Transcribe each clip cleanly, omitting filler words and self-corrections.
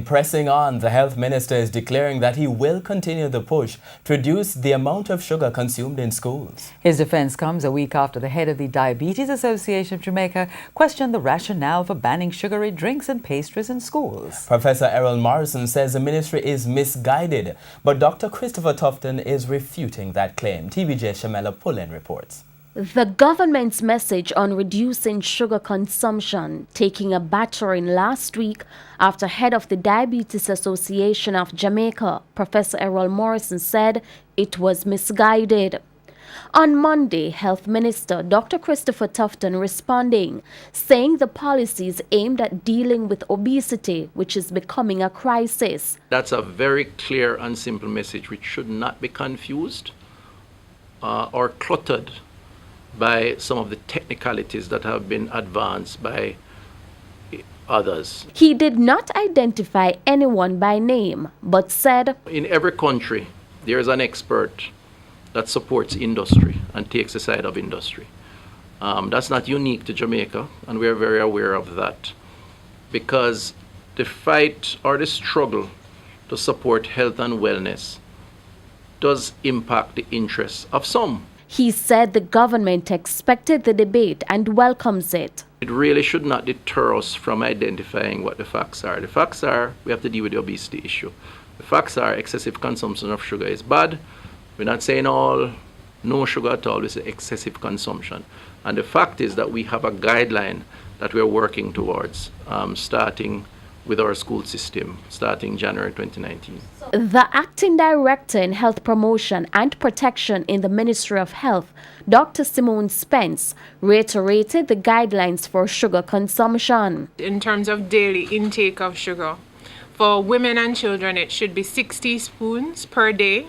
Pressing on, the health minister is declaring that he will continue the push to reduce the amount of sugar consumed in schools. His defense comes a week after the head of the Diabetes Association of Jamaica questioned the rationale for banning sugary drinks and pastries in schools. Professor Errol Morrison says the ministry is misguided, but Dr. Christopher Tufton is refuting that claim. TVJ Shamela Pullen reports. The government's message on reducing sugar consumption taking a battering last week after head of the Diabetes Association of Jamaica, Professor Errol Morrison, said it was misguided. On Monday, Health Minister Dr. Christopher Tufton responding, saying the policy is aimed at dealing with obesity, which is becoming a crisis. That's a very clear and simple message which should not be confused or cluttered by some of the technicalities that have been advanced by others. He did not identify anyone by name, but said, in every country, there is an expert that supports industry and takes the side of industry. That's not unique to Jamaica, and we're very aware of that, because the fight or the struggle to support health and wellness does impact the interests of some. He said the government expected the debate and welcomes it. It really should not deter us from identifying what the facts are. The facts are we have to deal with the obesity issue. The facts are excessive consumption of sugar is bad. We're not saying no sugar at all, it's excessive consumption. And the fact is that we have a guideline that we're working towards, starting with our school system, starting January 2019. The acting director in health promotion and protection in the Ministry of Health, Dr. Simone Spence, reiterated the guidelines for sugar consumption. In terms of daily intake of sugar, for women and children it should be 6 teaspoons per day,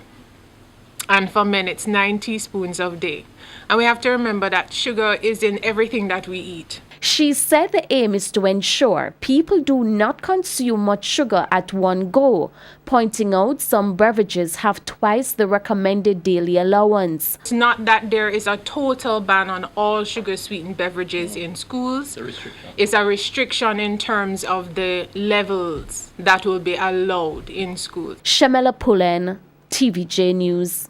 and for men it's 9 teaspoons a day. And we have to remember that sugar is in everything that we eat. She said the aim is to ensure people do not consume much sugar at one go, pointing out some beverages have twice the recommended daily allowance. It's not that there is a total ban on all sugar-sweetened beverages in schools. It's a restriction in terms of the levels that will be allowed in schools. Shamela Pullen, TVJ News.